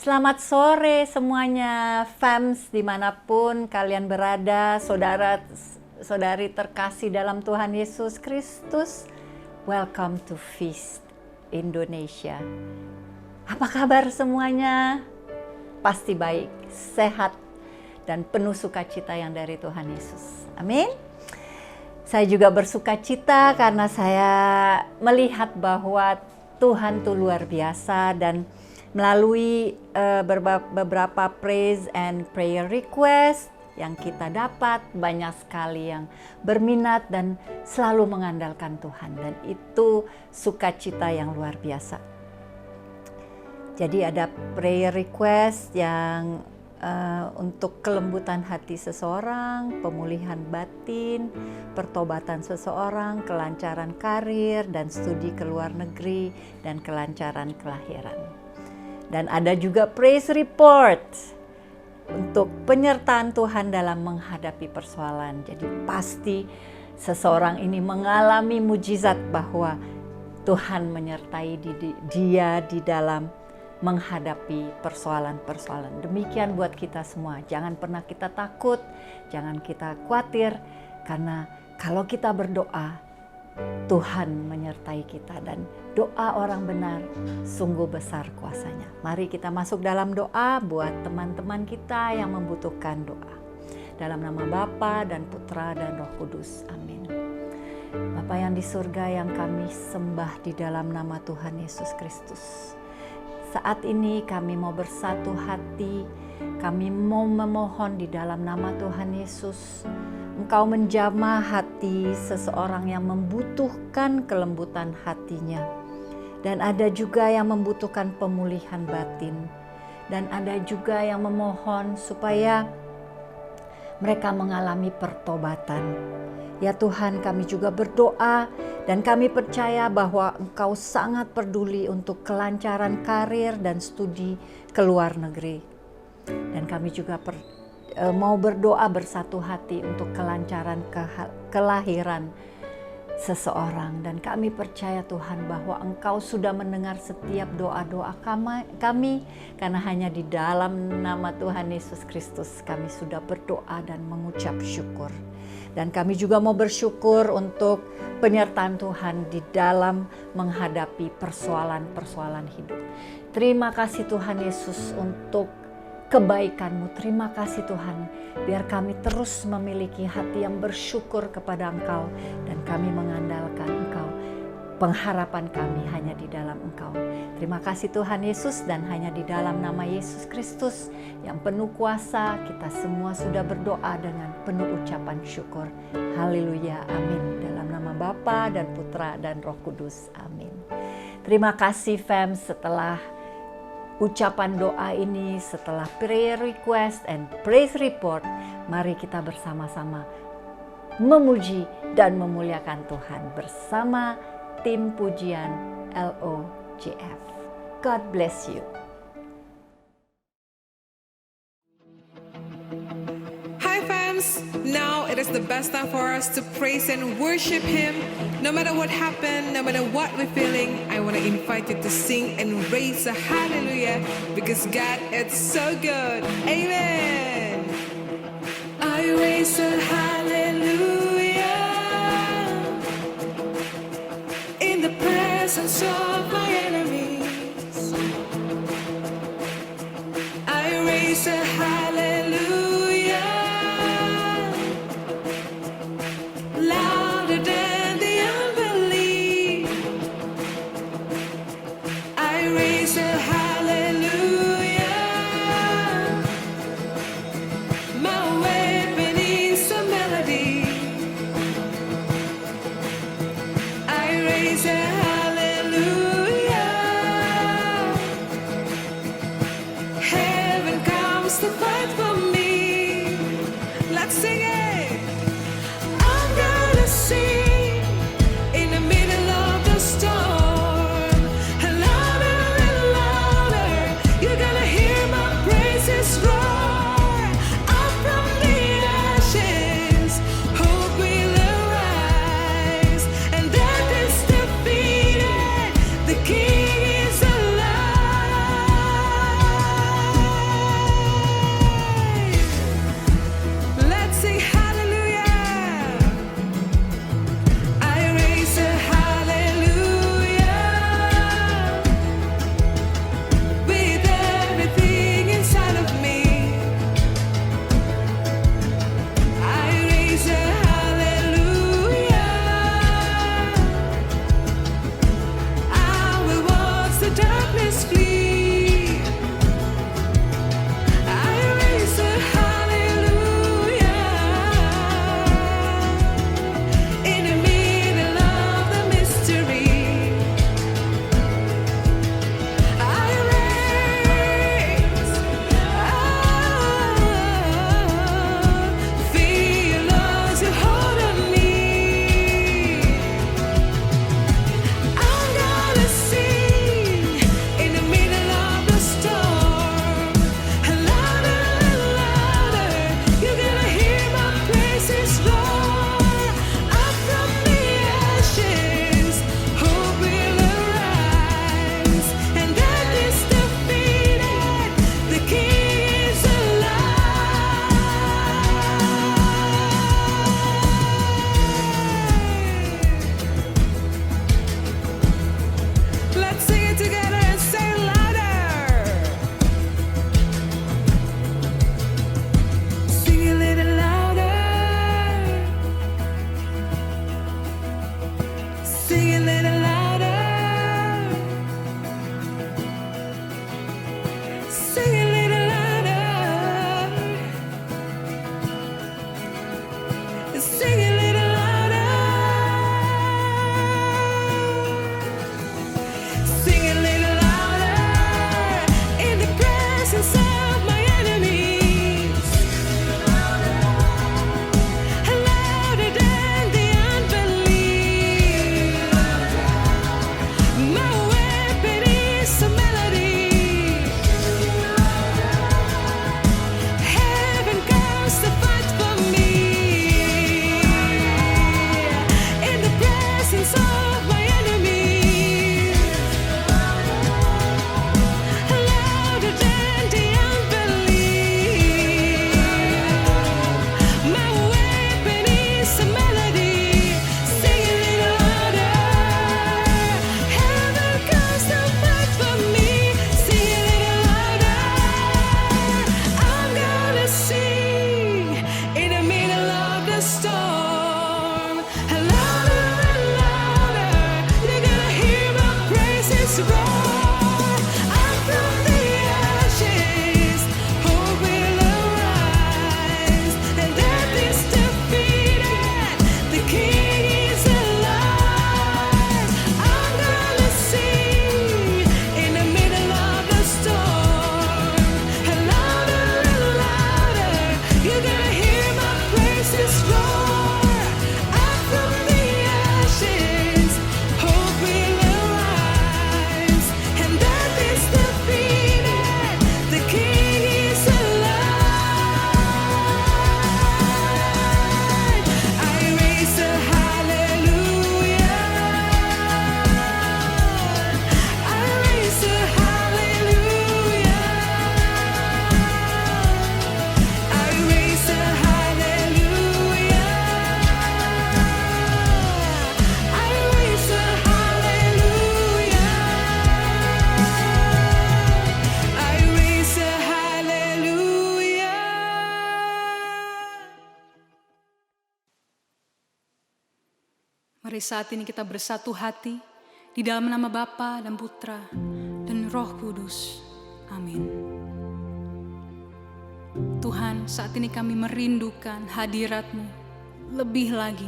Selamat sore semuanya, fams dimanapun kalian berada, saudara-saudari terkasih dalam Tuhan Yesus Kristus. Welcome to Feast Indonesia. Apa kabar semuanya? Pasti baik, sehat, dan penuh sukacita yang dari Tuhan Yesus. Amin. Saya juga bersukacita karena saya melihat bahwa Tuhan itu luar biasa, dan melalui beberapa praise and prayer request yang kita dapat, banyak sekali yang berminat dan selalu mengandalkan Tuhan, dan itu sukacita yang luar biasa. Jadi ada prayer request yang untuk kelembutan hati seseorang, pemulihan batin, pertobatan seseorang, kelancaran karir dan studi ke luar negeri, dan kelancaran kelahiran. Dan ada juga praise report untuk penyertaan Tuhan dalam menghadapi persoalan. Jadi pasti seseorang ini mengalami mujizat bahwa Tuhan menyertai dia di dalam menghadapi persoalan-persoalan. Demikian buat kita semua. Jangan pernah kita takut, jangan kita khawatir, karena kalau kita berdoa, Tuhan menyertai kita, dan doa orang benar sungguh besar kuasanya. Mari kita masuk dalam doa buat teman-teman kita yang membutuhkan doa. Dalam nama Bapa dan Putra dan Roh Kudus. Amin. Bapa yang di surga, yang kami sembah di dalam nama Tuhan Yesus Kristus. Saat ini kami mau bersatu hati, kami mau memohon di dalam nama Tuhan Yesus. Engkau menjamah hati seseorang yang membutuhkan kelembutan hatinya. Dan ada juga yang membutuhkan pemulihan batin. Dan ada juga yang memohon supaya mereka mengalami pertobatan. Ya Tuhan, kami juga berdoa dan kami percaya bahwa Engkau sangat peduli untuk kelancaran karir dan studi ke luar negeri. Dan kami juga mau berdoa bersatu hati untuk kelancaran kelahiran seseorang. Dan kami percaya Tuhan bahwa Engkau sudah mendengar setiap doa-doa kami, karena hanya di dalam nama Tuhan Yesus Kristus kami sudah berdoa dan mengucap syukur. Dan kami juga mau bersyukur untuk penyertaan Tuhan di dalam menghadapi persoalan-persoalan hidup. Terima kasih Tuhan Yesus untuk kebaikan-Mu. Terima kasih Tuhan, biar kami terus memiliki hati yang bersyukur kepada Engkau, dan kami mengandalkan Engkau. Pengharapan kami hanya di dalam Engkau. Terima kasih Tuhan Yesus, dan hanya di dalam nama Yesus Kristus yang penuh kuasa, kita semua sudah berdoa dengan penuh ucapan syukur. Haleluya, amin. Dalam nama Bapa dan Putra dan Roh Kudus, amin. Terima kasih fam, setelah ucapan doa ini, setelah prayer request and praise report, mari kita bersama-sama memuji dan memuliakan Tuhan bersama tim pujian LOJF. God bless you. Hi fams, now it is the best time for us to praise and worship Him. No matter what happened, no matter what we're feeling, I want to invite you to sing and raise a hallelujah, because God is so good. Amen. I raise a hallelujah in the presence of my enemies. I raise a hallelujah louder than the unbelief. I raise a hallelujah. My weapon is a melody. I raise a hallelujah. Heaven comes to fight for me. Let's sing it. I'm gonna sing in the middle of the storm. And louder and louder, you're gonna hear my praises roar. Up from the ashes, hope will arise, and death is defeated. Mari saat ini kita bersatu hati di dalam nama Bapa dan Putra dan Roh Kudus. Amin. Tuhan, saat ini kami merindukan hadirat-Mu lebih lagi.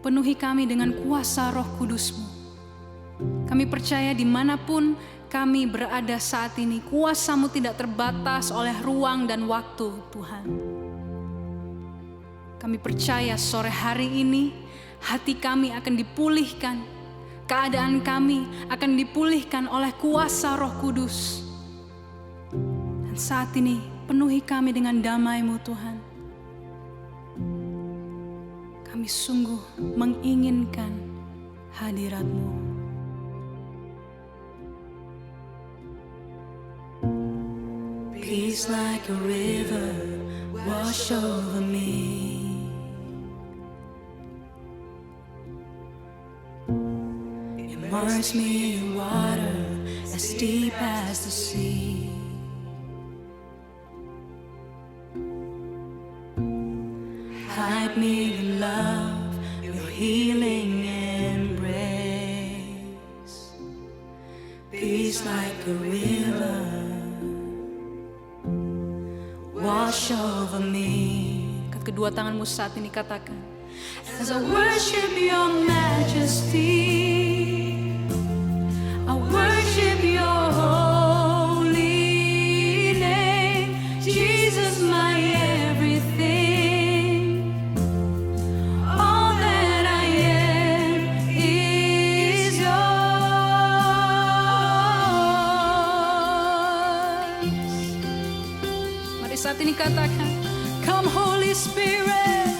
Penuhi kami dengan kuasa Roh Kudus-Mu. Kami percaya dimanapun kami berada saat ini, kuasa-Mu tidak terbatas oleh ruang dan waktu, Tuhan. Kami percaya sore hari ini hati kami akan dipulihkan, keadaan kami akan dipulihkan oleh kuasa Roh Kudus. Dan saat ini penuhi kami dengan damai-Mu, Tuhan. Kami sungguh menginginkan hadirat-Mu. Peace like a river wash over me. Immerse me in water as deep as the sea. Hide me in love, your healing embrace. Peace like a river wash over me. Angkat kedua tanganmu saat ini, katakan, as I worship your majesty, I worship your holy name, Jesus my everything. All that I am is yours. Mari saat ini katakan, come Holy Spirit.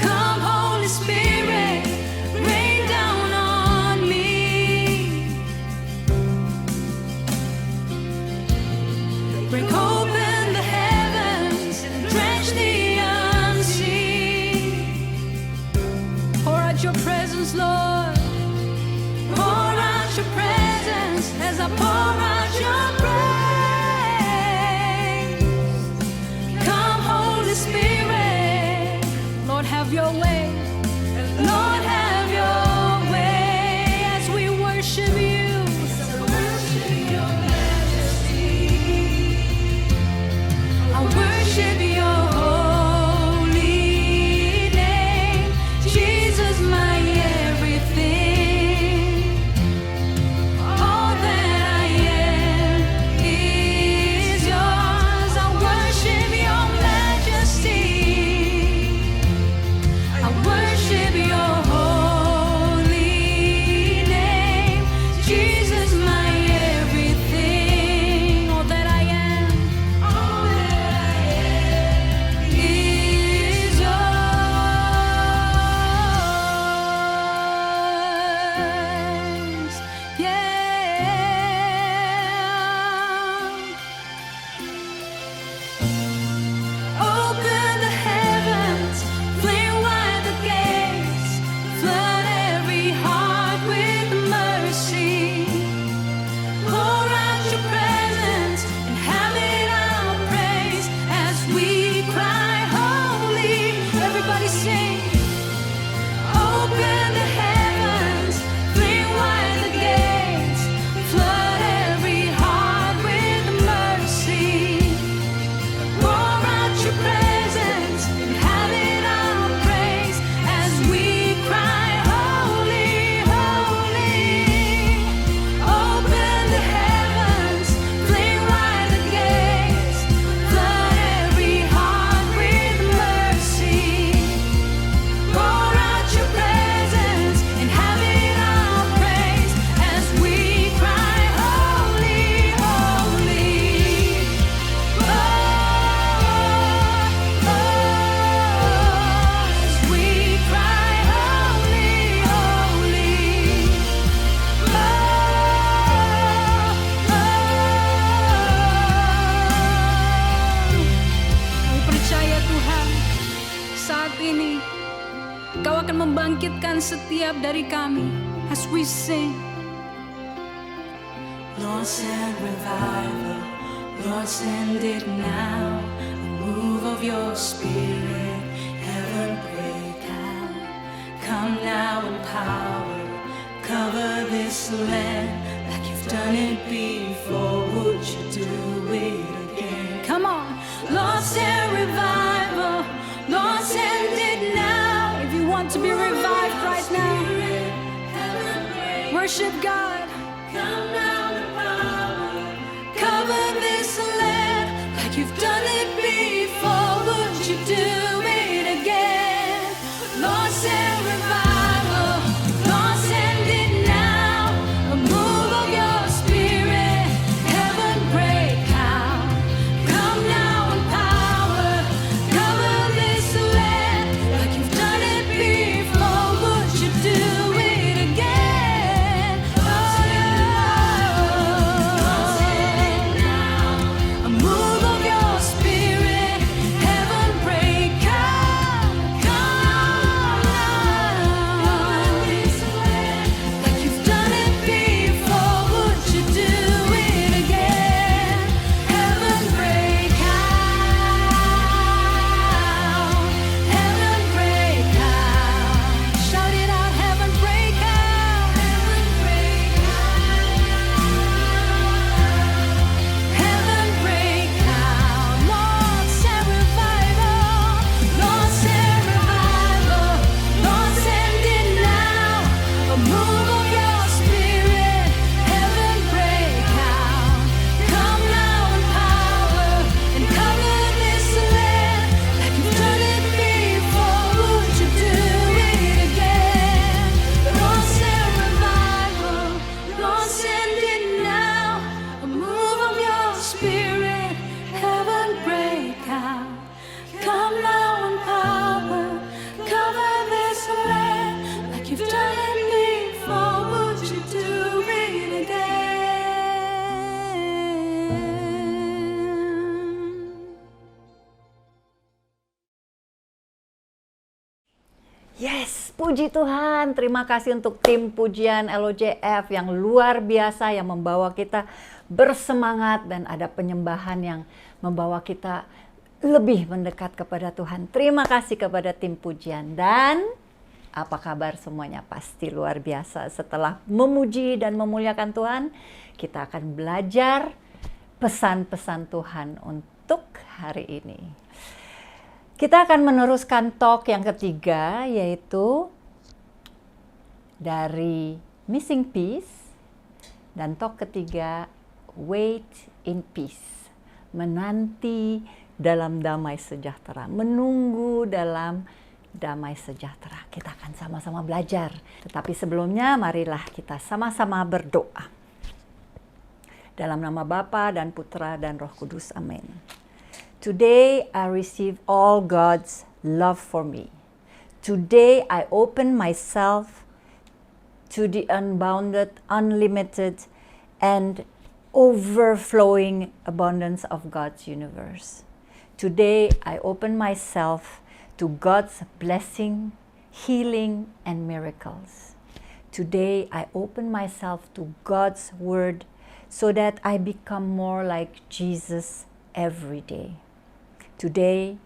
Come Holy Spirit, rain down on me. Break open the heavens and drench the unseen. Pour out your presence, Lord. Pour out your presence as I pour out your praise. Come Holy Spirit, Lord, have your way. Lord, have your way as we worship you. I worship your holy name, Jesus my everything. All that I am is yours. I worship your majesty. I worship your holy name, Jesus my everything. All that I am is yours. Yeah. Open the heavens, flame wide the gates, flood every heart with mercy. Pour out your presence and habit our praise as we cry holy. Everybody sing. Open the heavens, flame wide the gates, flood every heart with mercy. Pour out your presence and habit our praise as we cry holy, holy. Open the heavens, flame wide the gates, flood every heart with mercy. Pour out your presence and habit our praise as we cry holy, holy. As we cry holy, holy. Kami percaya Tuhan, saat ini Kau akan membangkitkan setiap dari kami as we sing. Lord, send revival, Lord, send it now. A move of your spirit Come now in power, cover this land like you've done it before. Would you do it again? Come on, Lord, send revival. Lord, send it now. If you want to be revived right now, worship God. Come now in power, cover this land like you've done it before. Would you do it again? Lord, send revival. Lord, send it now. A move of your spirit, heaven break out. Come now in power, cover this land like you've done it before. Would you do it again? A move of your spirit, heaven break out. Come like you've done it before. Would you do it again? Heaven break out. Heaven break out. Shout it out, heaven break out. Heaven break out. Heaven break out. Lord, send revival. Lord, send revival. Lord, send it now. A move of your spirit. Heaven break out. Come now in power and cover this land like you've done it before. Would you do it again? Lord, send revival. Lord, send it now. A move of your spirit. Heaven break out. Come now in power. Cover this land like you've done it before. Would you do it again? Yes, puji Tuhan. Terima kasih untuk tim pujian LOJF yang luar biasa yang membawa kita bersemangat dan ada penyembahan yang membawa kita lebih mendekat kepada Tuhan. Terima kasih kepada tim pujian. Dan apa kabar semuanya? Pasti luar biasa. Setelah memuji dan memuliakan Tuhan, kita akan belajar pesan-pesan Tuhan untuk hari ini. Kita akan meneruskan talk yang ketiga, yaitu dari Missing Peace, dan talk ketiga, Wait in Peace, menanti dalam damai sejahtera, menunggu dalam damai sejahtera. Kita akan sama-sama belajar. Tetapi sebelumnya, marilah kita sama-sama berdoa. Dalam nama Bapa dan Putra dan Roh Kudus, amin. Today I receive all God's love for me. Today I open myself to the unbounded, unlimited, and overflowing abundance of God's universe. Today I open myself to God's blessing, healing, and miracles. Today I open myself to God's word so that I become more like Jesus every day. Today,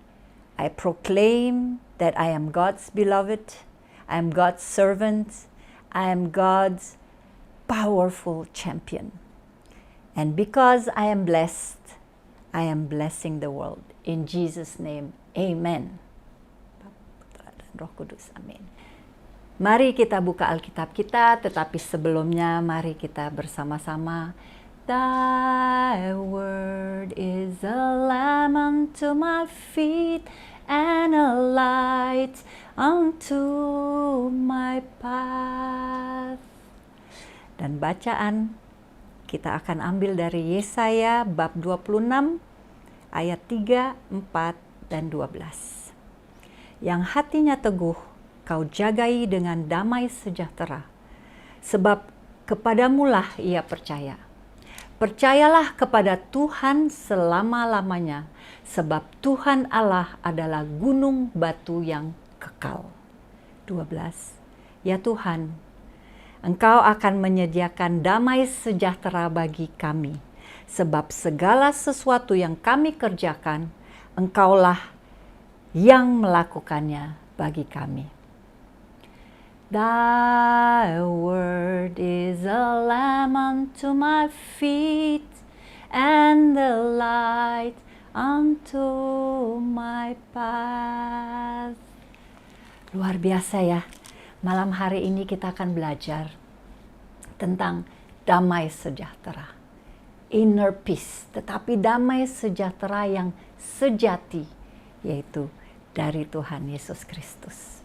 I proclaim that I am God's beloved, I am God's servant, I am God's powerful champion. And because I am blessed, I am blessing the world. In Jesus' name, amen. Putra dan Roh Kudus, amin. Mari kita buka Alkitab kita, tetapi sebelumnya mari kita bersama-sama. Thy word is a lamp unto my feet and a light unto my path. Dan bacaan kita akan ambil dari Yesaya bab 26 ayat 3, 4, dan 12. Yang hatinya teguh kau jagai dengan damai sejahtera, sebab kepadamulah ia percaya. Percayalah kepada Tuhan selama-lamanya, sebab Tuhan Allah adalah gunung batu yang kekal. 12. Ya Tuhan, Engkau akan menyediakan damai sejahtera bagi kami, sebab segala sesuatu yang kami kerjakan, Engkaulah yang melakukannya bagi kami. Thy word is a lamp unto my feet and the light unto my path. Luar biasa ya. Malam hari ini kita akan belajar tentang damai sejahtera. Inner peace, tetapi damai sejahtera yang sejati, yaitu dari Tuhan Yesus Kristus.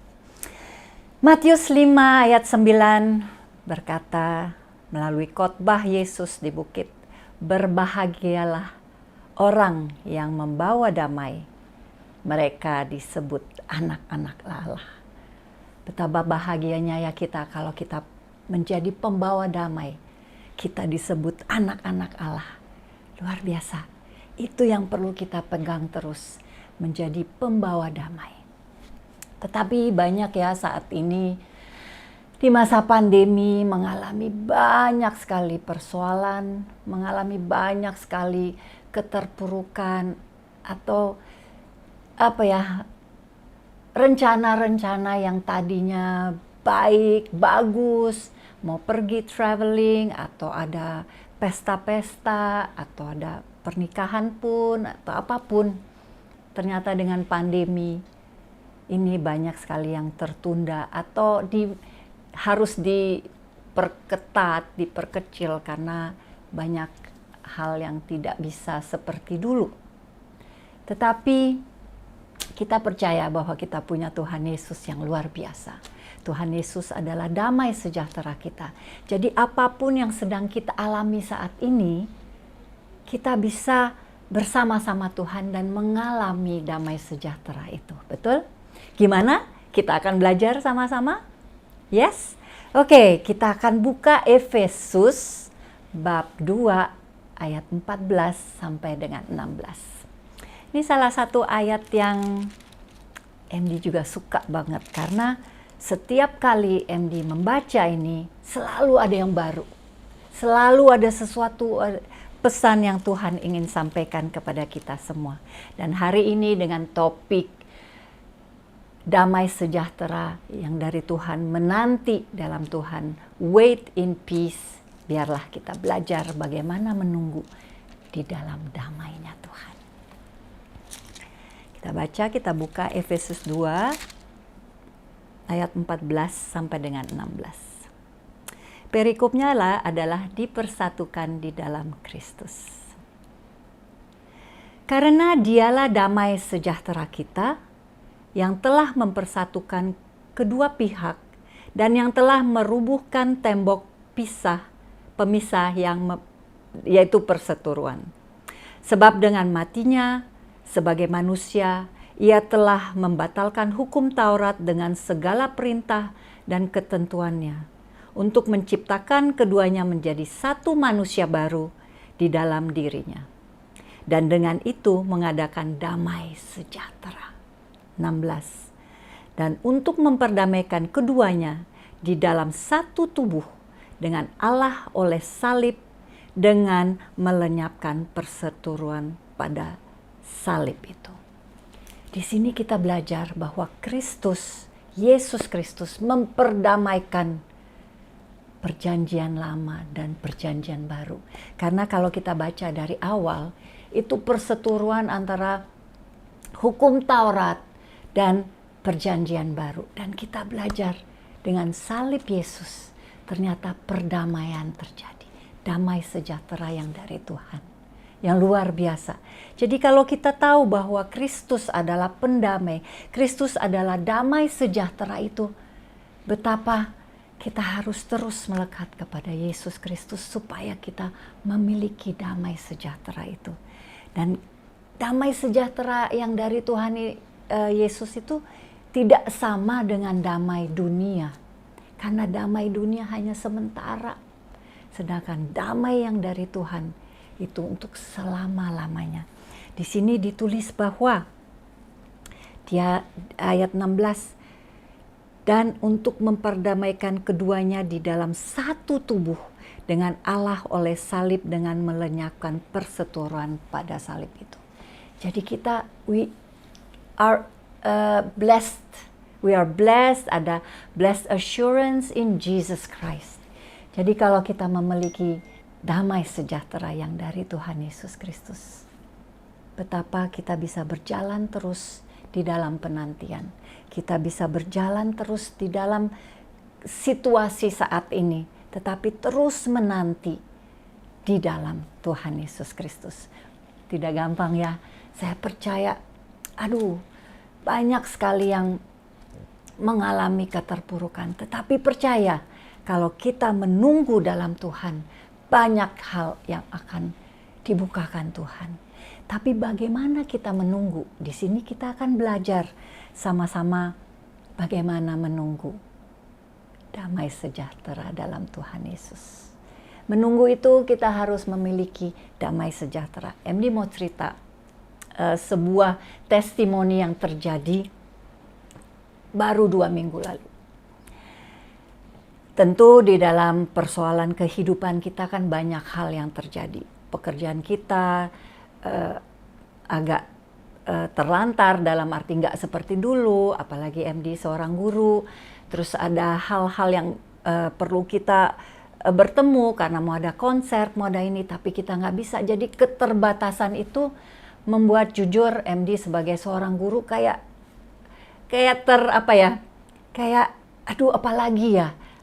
Matius 5 ayat 9 berkata melalui khotbah Yesus di bukit, berbahagialah orang yang membawa damai, mereka disebut anak-anak Allah. Betapa bahagianya ya kita kalau kita menjadi pembawa damai, kita disebut anak-anak Allah. Luar biasa, itu yang perlu kita pegang terus, menjadi pembawa damai. Tetapi banyak ya saat ini di masa pandemi mengalami banyak sekali persoalan, mengalami banyak sekali keterpurukan atau rencana-rencana yang tadinya baik, bagus, mau pergi traveling atau ada pesta-pesta atau ada pernikahan pun atau apapun. Ternyata dengan pandemi ini banyak sekali yang tertunda atau harus diperketat, diperkecil karena banyak hal yang tidak bisa seperti dulu. Tetapi kita percaya bahwa kita punya Tuhan Yesus yang luar biasa. Tuhan Yesus adalah damai sejahtera kita. Jadi apapun yang sedang kita alami saat ini, kita bisa bersama-sama Tuhan dan mengalami damai sejahtera itu. Betul? Gimana? Kita akan belajar sama-sama? Yes? Oke, kita akan buka Efesus bab 2 ayat 14 sampai dengan 16. Ini salah satu ayat yang MD juga suka banget karena setiap kali MD membaca ini selalu ada yang baru. Selalu ada sesuatu pesan yang Tuhan ingin sampaikan kepada kita semua. Dan hari ini dengan topik damai sejahtera yang dari Tuhan, menanti dalam Tuhan, wait in peace. Biarlah kita belajar bagaimana menunggu di dalam damainya Tuhan. Kita baca, kita buka Efesus 2 ayat 14 sampai dengan 16. Perikopnya adalah dipersatukan di dalam Kristus. Karena dialah damai sejahtera kita, yang telah mempersatukan kedua pihak dan yang telah merubuhkan tembok pemisah yaitu perseteruan. Sebab dengan matinya sebagai manusia, ia telah membatalkan hukum Taurat dengan segala perintah dan ketentuannya untuk menciptakan keduanya menjadi satu manusia baru di dalam dirinya. Dan dengan itu mengadakan damai sejahtera. 16. Dan untuk memperdamaikan keduanya di dalam satu tubuh dengan Allah oleh salib, dengan melenyapkan perseteruan pada salib itu. Di sini kita belajar bahwa Yesus Kristus memperdamaikan perjanjian lama dan perjanjian baru. Karena kalau kita baca dari awal, itu perseteruan antara hukum Taurat dan perjanjian baru. Dan kita belajar dengan salib Yesus, ternyata perdamaian terjadi. Damai sejahtera yang dari Tuhan, yang luar biasa. Jadi kalau kita tahu bahwa Kristus adalah pendamai, Kristus adalah damai sejahtera itu, betapa kita harus terus melekat kepada Yesus Kristus supaya kita memiliki damai sejahtera itu. Dan damai sejahtera yang dari Tuhan Yesus itu tidak sama dengan damai dunia. Karena damai dunia hanya sementara. Sedangkan damai yang dari Tuhan itu untuk selama-lamanya. Di sini ditulis bahwa ayat 16, dan untuk memperdamaikan keduanya di dalam satu tubuh dengan Allah oleh salib, dengan melenyapkan perseteruan pada salib itu. Jadi we are blessed We are blessed, ada blessed assurance in Jesus Christ. Jadi kalau kita memiliki damai sejahtera yang dari Tuhan Yesus Kristus, betapa kita bisa berjalan terus di dalam penantian. Kita bisa berjalan terus di dalam situasi saat ini, tetapi terus menanti di dalam Tuhan Yesus Kristus. Tidak gampang ya, saya percaya, banyak sekali yang mengalami keterpurukan. Tetapi percaya, kalau kita menunggu dalam Tuhan, banyak hal yang akan dibukakan Tuhan. Tapi bagaimana kita menunggu? Di sini kita akan belajar sama-sama bagaimana menunggu damai sejahtera dalam Tuhan Yesus. Menunggu itu kita harus memiliki damai sejahtera. MD mau cerita sebuah testimoni yang terjadi baru 2 minggu lalu. Tentu di dalam persoalan kehidupan kita kan banyak hal yang terjadi. Pekerjaan kita agak terlantar, dalam arti nggak seperti dulu, apalagi MD seorang guru. Terus ada hal-hal yang perlu kita bertemu karena mau ada konser, mau ada ini, tapi kita nggak bisa. Jadi keterbatasan itu membuat jujur MD sebagai seorang guru kayak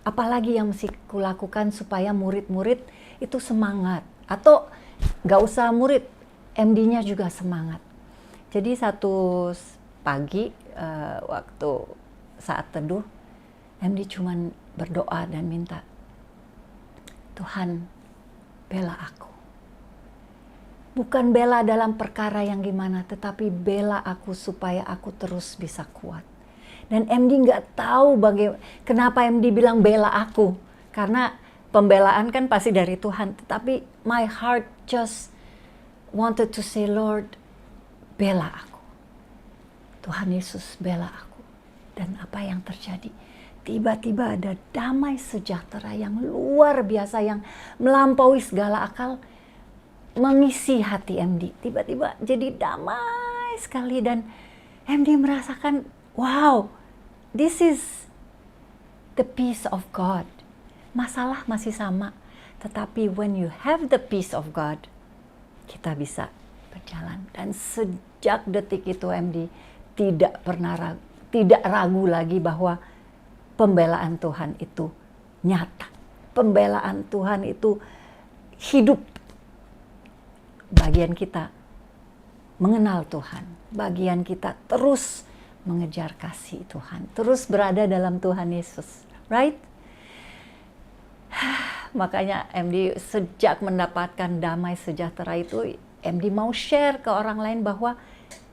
apalagi yang mesti kulakukan supaya murid-murid itu semangat, atau nggak usah murid, MD-nya juga semangat. Jadi satu pagi waktu saat teduh, MD cuman berdoa dan minta, Tuhan bela aku. Bukan bela dalam perkara yang gimana, tetapi bela aku supaya aku terus bisa kuat. Dan MD nggak tahu kenapa MD bilang bela aku. Karena pembelaan kan pasti dari Tuhan. Tetapi my heart just wanted to say, Lord, bela aku. Tuhan Yesus bela aku. Dan apa yang terjadi? Tiba-tiba ada damai sejahtera yang luar biasa, yang melampaui segala akal, mengisi hati MD. Tiba-tiba jadi damai sekali, dan MD merasakan, wow, this is the peace of God. Masalah masih sama, tetapi when you have the peace of God, kita bisa berjalan. Dan sejak detik itu MD tidak ragu lagi bahwa pembelaan Tuhan itu nyata. Pembelaan Tuhan itu hidup. Bagian kita mengenal Tuhan. Bagian kita terus mengejar kasih Tuhan. Terus berada dalam Tuhan Yesus. Right? Makanya MD sejak mendapatkan damai sejahtera itu, MD mau share ke orang lain bahwa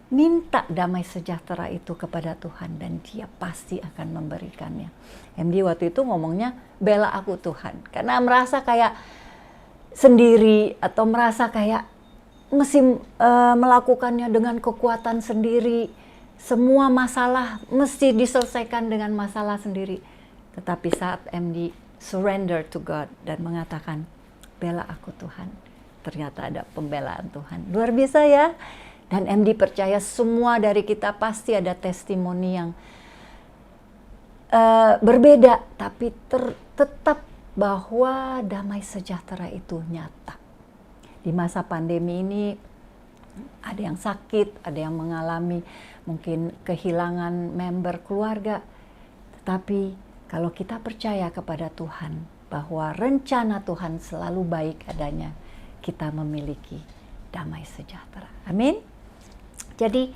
minta damai sejahtera itu kepada Tuhan dan Dia pasti akan memberikannya. MD waktu itu ngomongnya, bela aku Tuhan. Karena merasa kayak sendiri, atau merasa kayak mesti melakukannya dengan kekuatan sendiri. Semua masalah mesti diselesaikan dengan masalah sendiri. Tetapi saat MD surrender to God dan mengatakan, bela aku Tuhan, ternyata ada pembelaan Tuhan. Luar biasa ya. Dan MD percaya semua dari kita pasti ada testimoni yang berbeda, tapi tetap bahwa damai sejahtera itu nyata. Di masa pandemi ini ada yang sakit, ada yang mengalami mungkin kehilangan member keluarga. Tetapi kalau kita percaya kepada Tuhan bahwa rencana Tuhan selalu baik adanya, kita memiliki damai sejahtera. Amin. Jadi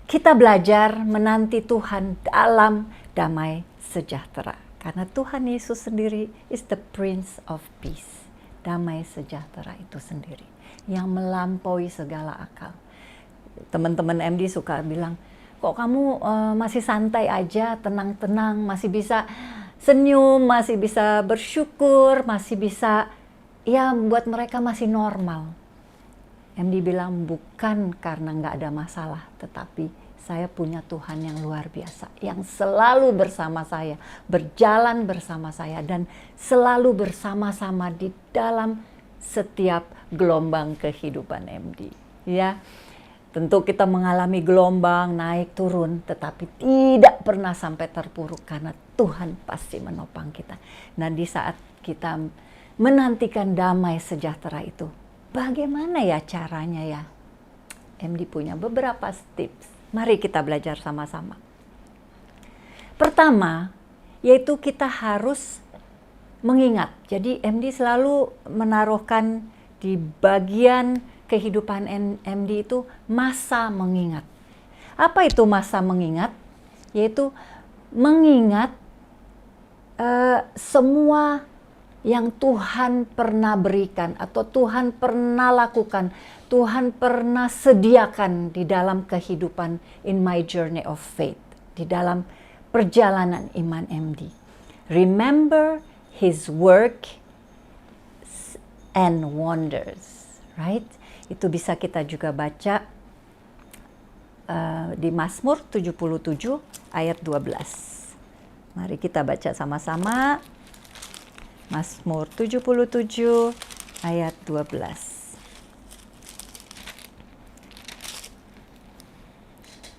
kita belajar menanti Tuhan dalam damai sejahtera. Karena Tuhan Yesus sendiri is the Prince of Peace. Damai sejahtera itu sendiri yang melampaui segala akal. Teman-teman MD suka bilang, kok kamu masih santai aja, tenang-tenang, masih bisa senyum, masih bisa bersyukur, masih bisa, ya buat mereka masih normal. MD bilang bukan karena nggak ada masalah, tetapi saya punya Tuhan yang luar biasa, yang selalu bersama saya, berjalan bersama saya, dan selalu bersama-sama di dalam setiap gelombang kehidupan MD. Ya, Tentu kita mengalami gelombang naik turun, tetapi tidak pernah sampai terpuruk karena Tuhan pasti menopang kita. Nah, di saat kita menantikan damai sejahtera itu, bagaimana ya caranya ya? MD punya beberapa tips. Mari kita belajar sama-sama. Pertama, yaitu kita harus mengingat. Jadi MD selalu menaruhkan di bagian kehidupan MD itu masa mengingat. Apa itu masa mengingat? Yaitu mengingat semua yang Tuhan pernah berikan atau Tuhan pernah lakukan, Tuhan pernah sediakan di dalam kehidupan in my journey of faith, di dalam perjalanan iman MD. Remember His work and wonders, right? Itu bisa kita juga baca di Mazmur 77 ayat 12. Mari kita baca sama-sama. Mazmur 77 ayat 12.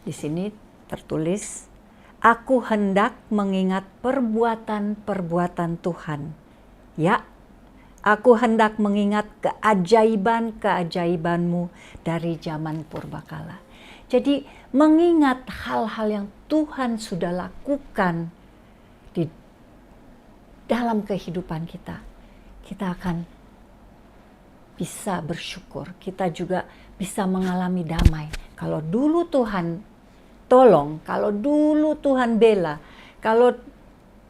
Di sini tertulis, aku hendak mengingat perbuatan-perbuatan Tuhan. Ya, aku hendak mengingat keajaiban-keajaibanmu dari zaman purbakala. Jadi mengingat hal-hal yang Tuhan sudah lakukan di dalam kehidupan kita, kita akan bisa bersyukur. Kita juga bisa mengalami damai. Kalau dulu Tuhan tolong, kalau dulu Tuhan bela, kalau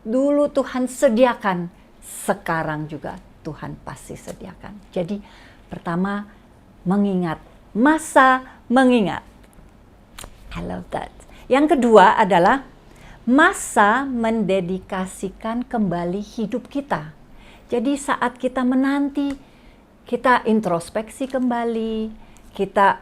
dulu Tuhan sediakan, sekarang juga Tuhan pasti sediakan. Jadi pertama, mengingat, masa mengingat. I love that. Yang kedua adalah masa mendedikasikan kembali hidup kita. Jadi saat kita menanti, kita introspeksi kembali, kita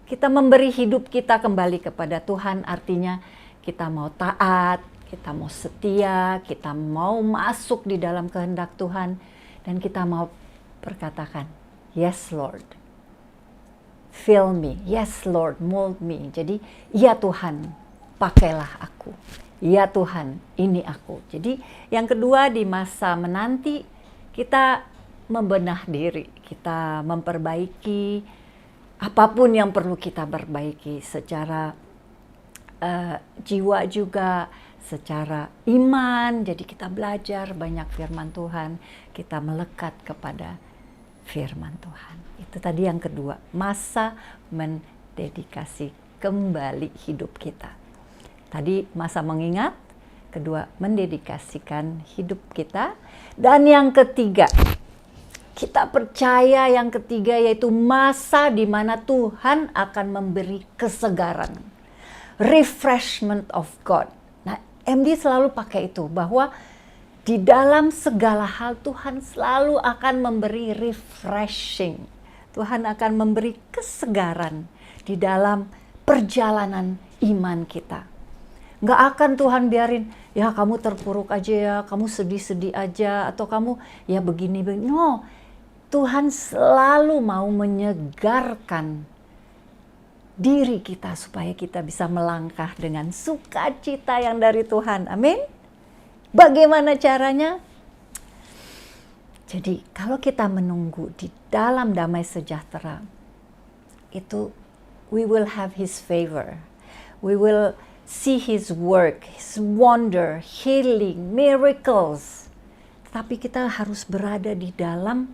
kita memberi hidup kita kembali kepada Tuhan. Artinya kita mau taat, kita mau setia, kita mau masuk di dalam kehendak Tuhan, dan kita mau berkatakan, yes Lord, fill me, yes Lord, mold me. Jadi ya Tuhan, pakailah aku, ya Tuhan, ini aku. Jadi yang kedua, di masa menanti kita membenah diri, kita memperbaiki apapun yang perlu kita perbaiki secara jiwa juga, secara iman. Jadi kita belajar banyak firman Tuhan, kita melekat kepada firman Tuhan. Itu tadi yang kedua, masa mendedikasi kembali hidup kita. Tadi masa mengingat, kedua mendedikasikan hidup kita, dan yang ketiga, kita percaya yang ketiga yaitu masa di mana Tuhan akan memberi kesegaran, refreshment of God. Nah, MD selalu pakai itu, bahwa di dalam segala hal Tuhan selalu akan memberi refreshing. Tuhan akan memberi kesegaran di dalam perjalanan iman kita. Nggak akan Tuhan biarin, ya kamu terpuruk aja ya, kamu sedih-sedih aja, atau kamu ya begini-begini. No, Tuhan selalu mau menyegarkan diri kita supaya kita bisa melangkah dengan sukacita yang dari Tuhan. Amin. Bagaimana caranya? Jadi kalau kita menunggu di dalam damai sejahtera, itu we will have His favor. We will see His work, His wonder, healing, miracles. Tapi kita harus berada di dalam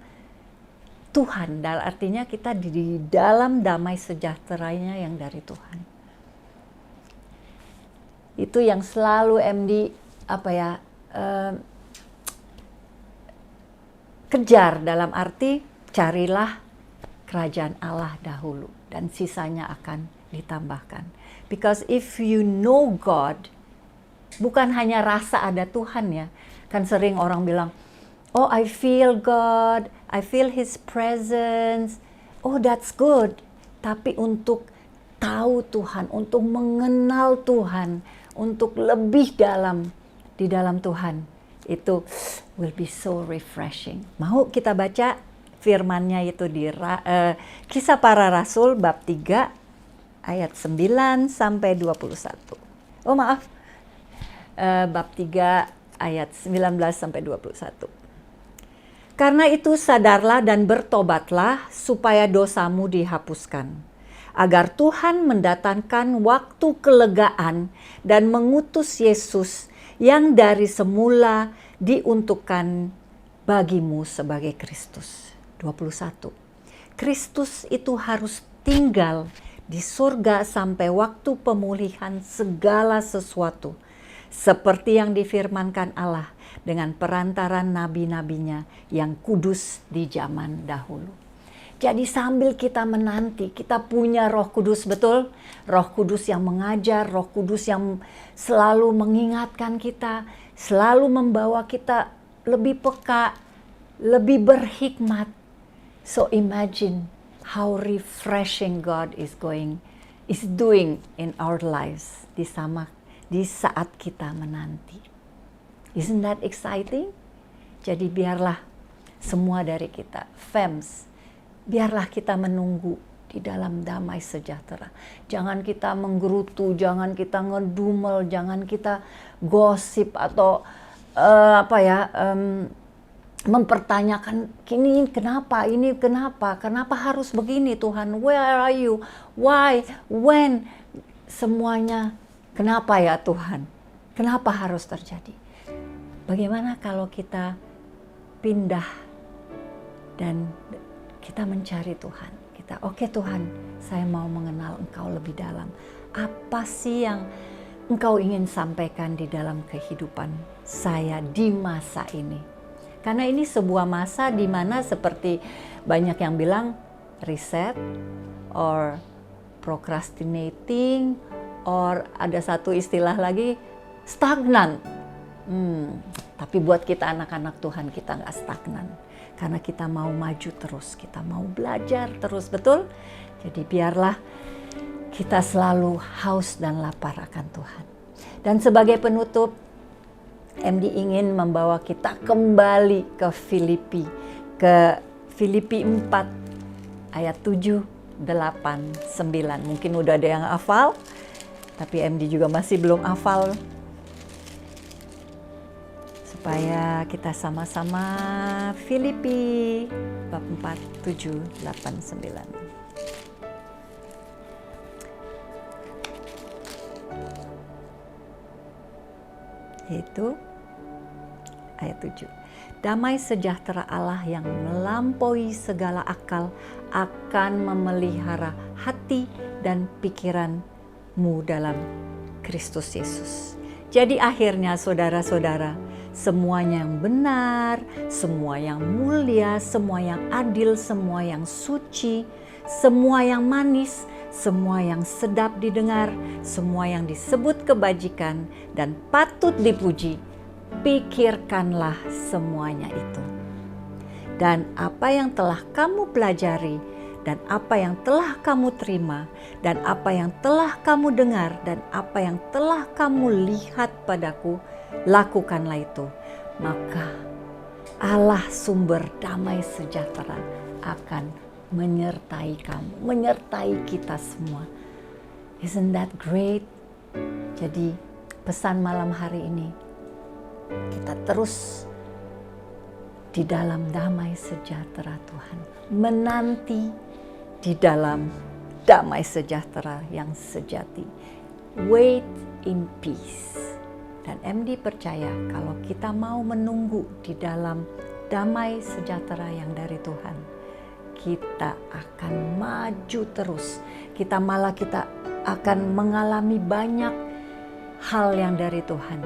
Tuhan, artinya kita di dalam damai sejahteranya yang dari Tuhan. Itu yang selalu MD kejar, dalam arti carilah kerajaan Allah dahulu dan sisanya akan ditambahkan. Because if you know God, bukan hanya rasa ada Tuhan ya. Kan sering orang bilang, oh I feel God, I feel His presence. Oh that's good. Tapi untuk tahu Tuhan, untuk mengenal Tuhan, untuk lebih dalam di dalam Tuhan, itu will be so refreshing. Mau kita baca firman-Nya itu di Kisah Para Rasul bab 3 ayat 9 sampai 21. Oh maaf, bab 3 ayat 19 sampai 21. Karena itu sadarlah dan bertobatlah supaya dosamu dihapuskan, agar Tuhan mendatangkan waktu kelegaan dan mengutus Yesus yang dari semula diuntukkan bagimu sebagai Kristus. 21. Kristus itu harus tinggal di surga sampai waktu pemulihan segala sesuatu, seperti yang difirmankan Allah dengan perantaran nabi-nabinya yang kudus di zaman dahulu. Jadi sambil kita menanti, kita punya Roh Kudus, betul? Roh Kudus yang mengajar, Roh Kudus yang selalu mengingatkan kita, selalu membawa kita lebih peka, lebih berhikmat. So imagine how refreshing God is doing in our lives di saat kita menanti. Isn't that exciting? Jadi biarlah semua dari kita, FEMS, biarlah kita menunggu di dalam damai sejahtera. Jangan kita menggerutu, jangan kita ngedumel, jangan kita gosip atau mempertanyakan ini kenapa harus begini Tuhan, where are you, why, when, semuanya kenapa ya Tuhan, kenapa harus terjadi. Bagaimana kalau kita pindah dan kita mencari Tuhan, kita oke Tuhan, saya mau mengenal Engkau lebih dalam, apa sih yang Engkau ingin sampaikan di dalam kehidupan saya di masa ini. Karena ini sebuah masa di mana seperti banyak yang bilang reset or procrastinating or ada satu istilah lagi stagnan. Tapi buat kita anak-anak Tuhan kita nggak stagnan. Karena kita mau maju terus, kita mau belajar terus, betul? Jadi biarlah kita selalu haus dan lapar akan Tuhan. Dan sebagai penutup, MD ingin membawa kita kembali ke Filipi 4 ayat 7, 8, 9. Mungkin udah ada yang hafal, tapi MD juga masih belum hafal. Supaya kita sama-sama Filipi bab 4, 7, 8, 9. Yaitu ayat 7. Damai sejahtera Allah yang melampaui segala akal akan memelihara hati dan pikiranmu dalam Kristus Yesus. Jadi akhirnya saudara-saudara, semuanya yang benar, semua yang mulia, semua yang adil, semua yang suci, semua yang manis, semua yang sedap didengar, semua yang disebut kebajikan dan patut dipuji, pikirkanlah semuanya itu. Dan apa yang telah kamu pelajari, dan apa yang telah kamu terima, dan apa yang telah kamu dengar, dan apa yang telah kamu lihat padaku, lakukanlah itu. Maka Allah sumber damai sejahtera akan menyertai kamu, menyertai kita semua. Isn't that great? Jadi pesan malam hari ini, kita terus di dalam damai sejahtera Tuhan, menanti di dalam damai sejahtera yang sejati. Wait in peace. Dan MD percaya kalau kita mau menunggu di dalam damai sejahtera yang dari Tuhan, kita akan maju terus. Kita akan mengalami banyak hal yang dari Tuhan.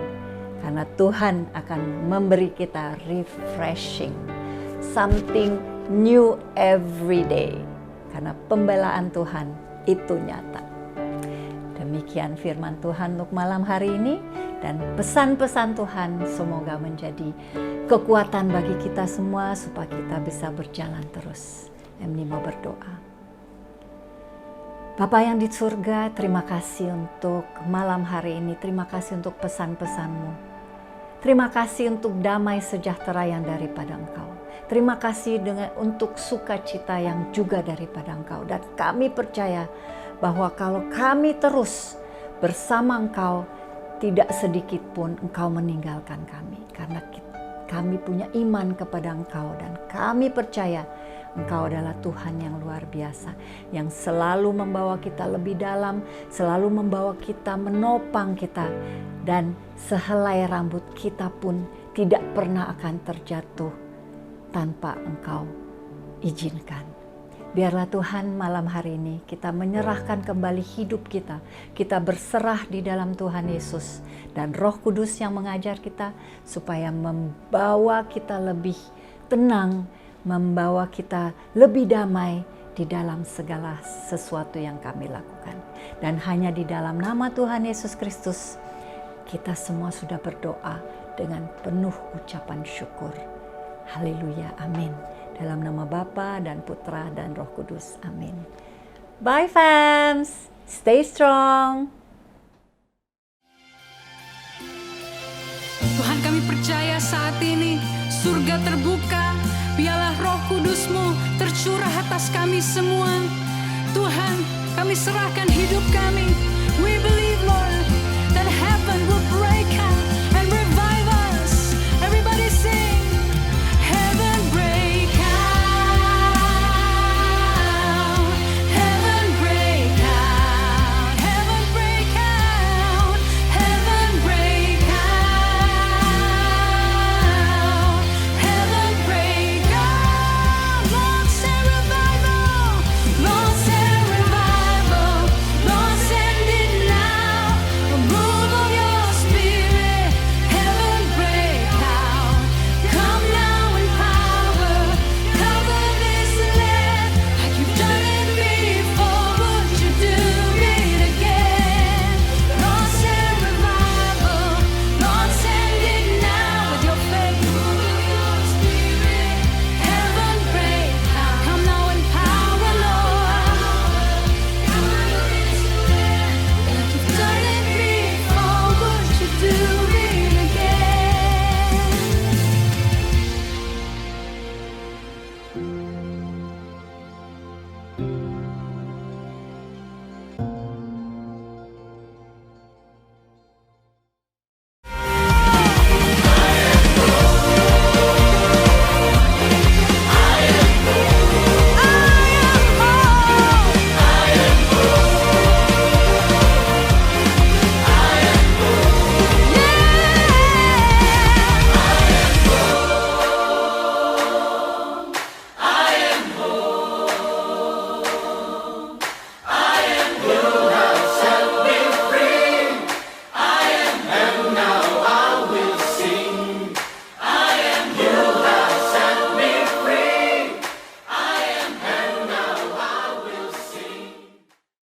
Karena Tuhan akan memberi kita refreshing, something new every day. Karena pembelaan Tuhan itu nyata. Demikian firman Tuhan untuk malam hari ini, dan pesan-pesan Tuhan semoga menjadi kekuatan bagi kita semua supaya kita bisa berjalan terus. MD mau berdoa. Bapa yang di surga, terima kasih untuk malam hari ini. Terima kasih untuk pesan-pesan-Mu. Terima kasih untuk damai sejahtera yang daripada Engkau. Terima kasih untuk sukacita yang juga daripada Engkau. Dan kami percaya bahwa kalau kami terus bersama Engkau, tidak sedikit pun Engkau meninggalkan kami. Karena kami punya iman kepada Engkau dan kami percaya Engkau adalah Tuhan yang luar biasa, yang selalu membawa kita lebih dalam, selalu membawa kita, menopang kita, dan sehelai rambut kita pun tidak pernah akan terjatuh tanpa Engkau izinkan. Biarlah Tuhan malam hari ini kita menyerahkan kembali hidup kita. Kita berserah di dalam Tuhan Yesus dan Roh Kudus yang mengajar kita supaya membawa kita lebih tenang, membawa kita lebih damai di dalam segala sesuatu yang kami lakukan. Dan hanya di dalam nama Tuhan Yesus Kristus kita semua sudah berdoa dengan penuh ucapan syukur. Haleluya, amin. Dalam nama Bapa dan Putra dan Roh Kudus. Amin. Bye fams. Stay strong. Tuhan, kami percaya saat ini surga terbuka, biarlah Roh Kudus-Mu tercurah atas kami semua. Tuhan, kami serahkan hidup kami. We believe, Lord, that heaven will break out.